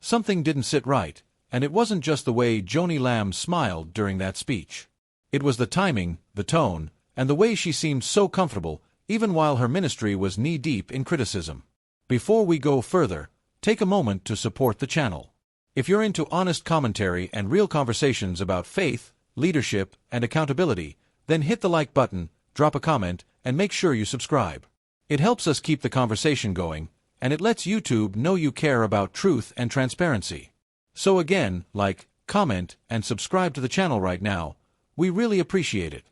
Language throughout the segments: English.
Something didn't sit right, and it wasn't just the way Joanie Lamb smiled during that speech. It was the timing, the tone, and the way she seemed so comfortable, even while her ministry was knee-deep in criticism. Before we go further, take a moment to support the channel. If you're into honest commentary and real conversations about faith, leadership, and accountability, then hit the like button, drop a comment, and make sure you subscribe. It helps us keep the conversation going, and it lets YouTube know you care about truth and transparency. So again, like, comment, and subscribe to the channel right now. We really appreciate it.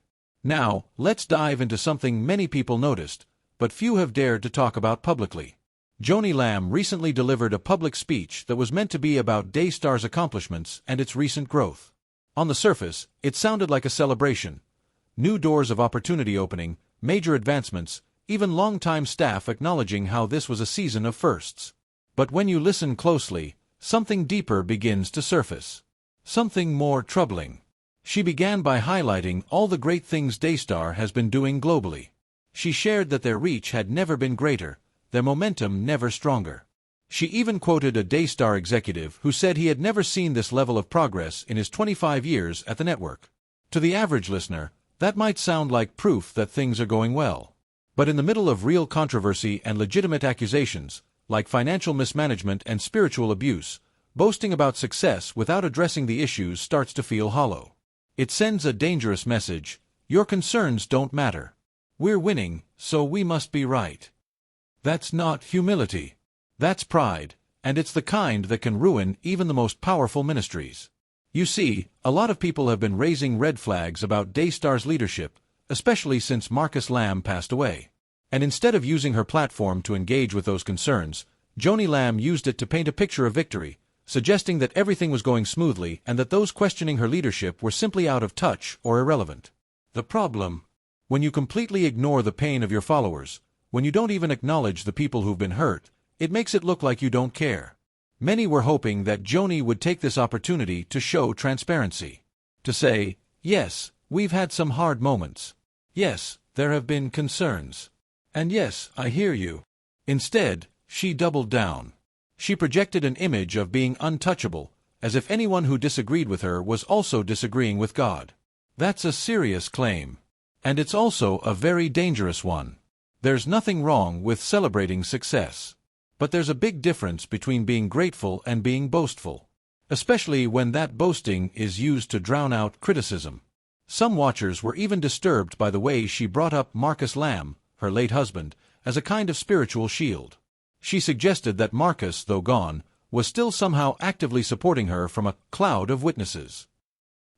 Now, let's dive into something many people noticed, but few have dared to talk about publicly. Joanie Lamb recently delivered a public speech that was meant to be about Daystar's accomplishments and its recent growth. On the surface, it sounded like a celebration. New doors of opportunity opening, major advancements, even longtime staff acknowledging how this was a season of firsts. But when you listen closely, something deeper begins to surface. Something more troubling. She began by highlighting all the great things Daystar has been doing globally. She shared that their reach had never been greater, their momentum never stronger. She even quoted a Daystar executive who said he had never seen this level of progress in his 25 years at the network. To the average listener, that might sound like proof that things are going well. But in the middle of real controversy and legitimate accusations, like financial mismanagement and spiritual abuse, boasting about success without addressing the issues starts to feel hollow. It sends a dangerous message: your concerns don't matter. We're winning, so we must be right. That's not humility. That's pride, and it's the kind that can ruin even the most powerful ministries. You see, a lot of people have been raising red flags about Daystar's leadership, especially since Marcus Lamb passed away. And instead of using her platform to engage with those concerns, Joanie Lamb used it to paint a picture of victory, suggesting that everything was going smoothly and that those questioning her leadership were simply out of touch or irrelevant. The problem? When you completely ignore the pain of your followers, when you don't even acknowledge the people who've been hurt, it makes it look like you don't care. Many were hoping that Joanie would take this opportunity to show transparency. To say, yes, we've had some hard moments. Yes, there have been concerns. And yes, I hear you. Instead, she doubled down. She projected an image of being untouchable, as if anyone who disagreed with her was also disagreeing with God. That's a serious claim. And it's also a very dangerous one. There's nothing wrong with celebrating success. But there's a big difference between being grateful and being boastful. Especially when that boasting is used to drown out criticism. Some watchers were even disturbed by the way she brought up Marcus Lamb, her late husband, as a kind of spiritual shield. She suggested that Marcus, though gone, was still somehow actively supporting her from a cloud of witnesses.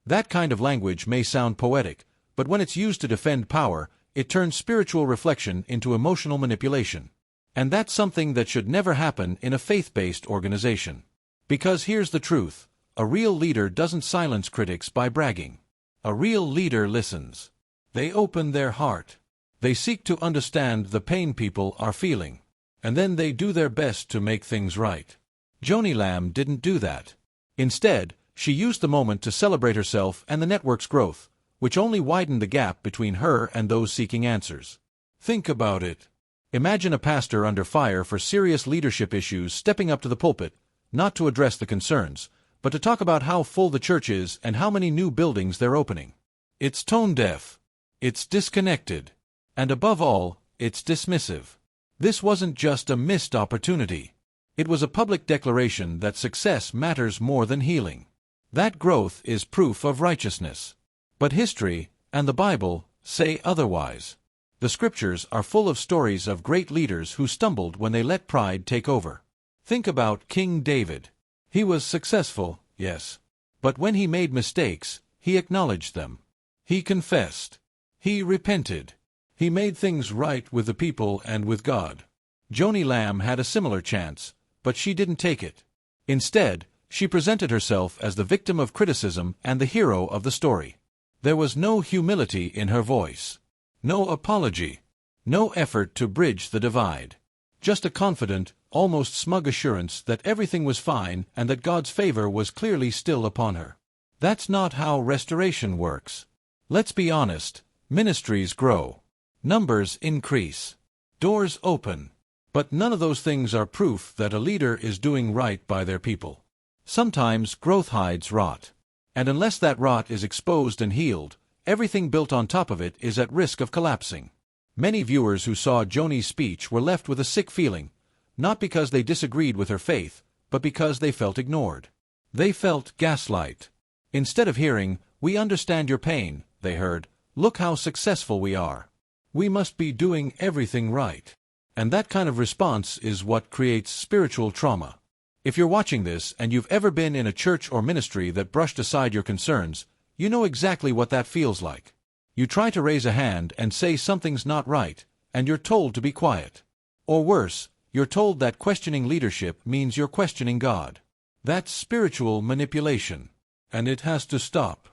That kind of language may sound poetic, but when it's used to defend power, it turns spiritual reflection into emotional manipulation. And that's something that should never happen in a faith-based organization. Because here's the truth: a real leader doesn't silence critics by bragging. A real leader listens. They open their heart. They seek to understand the pain people are feeling. And then they do their best to make things right. Joanie Lamb didn't do that. Instead, she used the moment to celebrate herself and the network's growth, which only widened the gap between her and those seeking answers. Think about it. Imagine a pastor under fire for serious leadership issues stepping up to the pulpit, not to address the concerns, but to talk about how full the church is and how many new buildings they're opening. It's tone-deaf. It's disconnected. And above all, it's dismissive. This wasn't just a missed opportunity. It was a public declaration that success matters more than healing. That growth is proof of righteousness. But history, and the Bible, say otherwise. The scriptures are full of stories of great leaders who stumbled when they let pride take over. Think about King David. He was successful, yes. But when he made mistakes, he acknowledged them. He confessed. He repented. He made things right with the people and with God. Joanie Lamb had a similar chance, but she didn't take it. Instead, she presented herself as the victim of criticism and the hero of the story. There was no humility in her voice. No apology. No effort to bridge the divide. Just a confident, almost smug assurance that everything was fine and that God's favor was clearly still upon her. That's not how restoration works. Let's be honest. Ministries grow. Numbers increase. Doors open. But none of those things are proof that a leader is doing right by their people. Sometimes growth hides rot. And unless that rot is exposed and healed, everything built on top of it is at risk of collapsing. Many viewers who saw Joanie's speech were left with a sick feeling, not because they disagreed with her faith, but because they felt ignored. They felt gaslight. Instead of hearing, "We understand your pain," they heard, "Look how successful we are. We must be doing everything right." And that kind of response is what creates spiritual trauma. If you're watching this and you've ever been in a church or ministry that brushed aside your concerns, you know exactly what that feels like. You try to raise a hand and say something's not right, and you're told to be quiet. Or worse, you're told that questioning leadership means you're questioning God. That's spiritual manipulation, and it has to stop.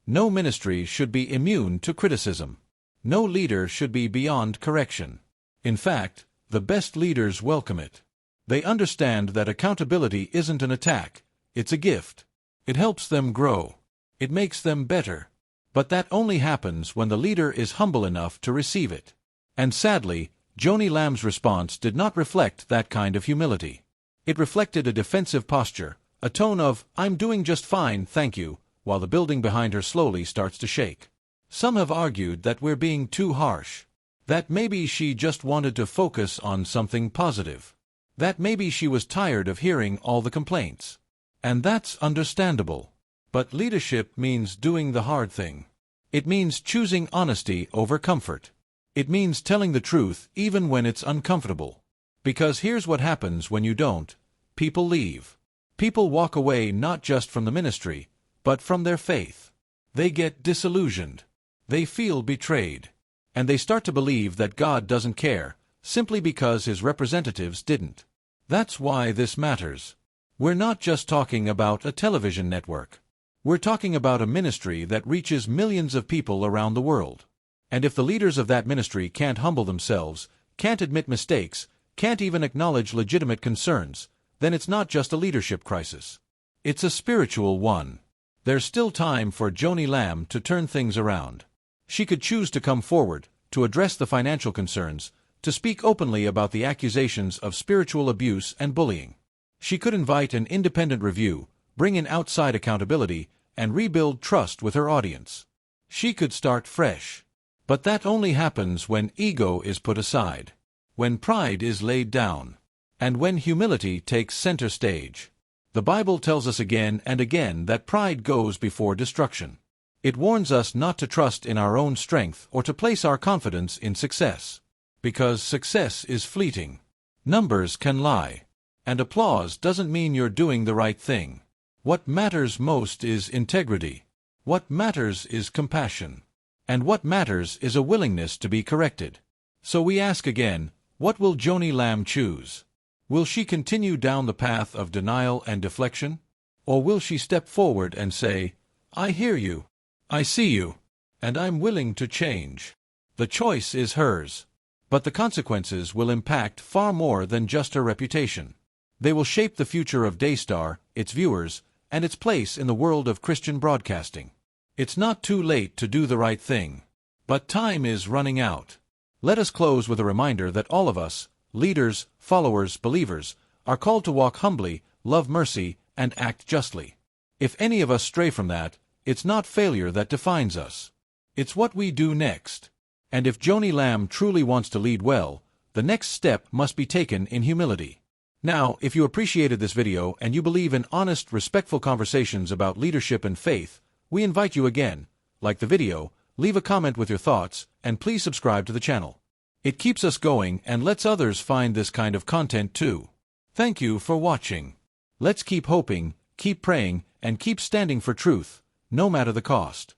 No ministry should be immune to criticism. No leader should be beyond correction. In fact, the best leaders welcome it. They understand that accountability isn't an attack, it's a gift. It helps them grow. It makes them better. But that only happens when the leader is humble enough to receive it. And sadly, Joanie Lamb's response did not reflect that kind of humility. It reflected a defensive posture, a tone of, "I'm doing just fine, thank you," while the building behind her slowly starts to shake. Some have argued that we're being too harsh. That maybe she just wanted to focus on something positive. That maybe she was tired of hearing all the complaints. And that's understandable. But leadership means doing the hard thing. It means choosing honesty over comfort. It means telling the truth even when it's uncomfortable. Because here's what happens when you don't. People leave. People walk away not just from the ministry, but from their faith. They get disillusioned. They feel betrayed. And they start to believe that God doesn't care, simply because his representatives didn't. That's why this matters. We're not just talking about a television network. We're talking about a ministry that reaches millions of people around the world. And if the leaders of that ministry can't humble themselves, can't admit mistakes, can't even acknowledge legitimate concerns, then it's not just a leadership crisis. It's a spiritual one. There's still time for Joanie Lamb to turn things around. She could choose to come forward, to address the financial concerns, to speak openly about the accusations of spiritual abuse and bullying. She could invite an independent review, bring in outside accountability, and rebuild trust with her audience. She could start fresh. But that only happens when ego is put aside, when pride is laid down, and when humility takes center stage. The Bible tells us again and again that pride goes before destruction. It warns us not to trust in our own strength or to place our confidence in success. Because success is fleeting. Numbers can lie. And applause doesn't mean you're doing the right thing. What matters most is integrity. What matters is compassion. And what matters is a willingness to be corrected. So we ask again, what will Joanie Lamb choose? Will she continue down the path of denial and deflection? Or will she step forward and say, "I hear you. I see you. And I'm willing to change"? The choice is hers. But the consequences will impact far more than just her reputation. They will shape the future of Daystar, its viewers, and its place in the world of Christian broadcasting. It's not too late to do the right thing. But time is running out. Let us close with a reminder that all of us, leaders, followers, believers, are called to walk humbly, love mercy, and act justly. If any of us stray from that, it's not failure that defines us. It's what we do next. And if Joanie Lamb truly wants to lead well, the next step must be taken in humility. Now, if you appreciated this video and you believe in honest, respectful conversations about leadership and faith, we invite you again, like the video, leave a comment with your thoughts, and please subscribe to the channel. It keeps us going and lets others find this kind of content too. Thank you for watching. Let's keep hoping, keep praying, and keep standing for truth, no matter the cost.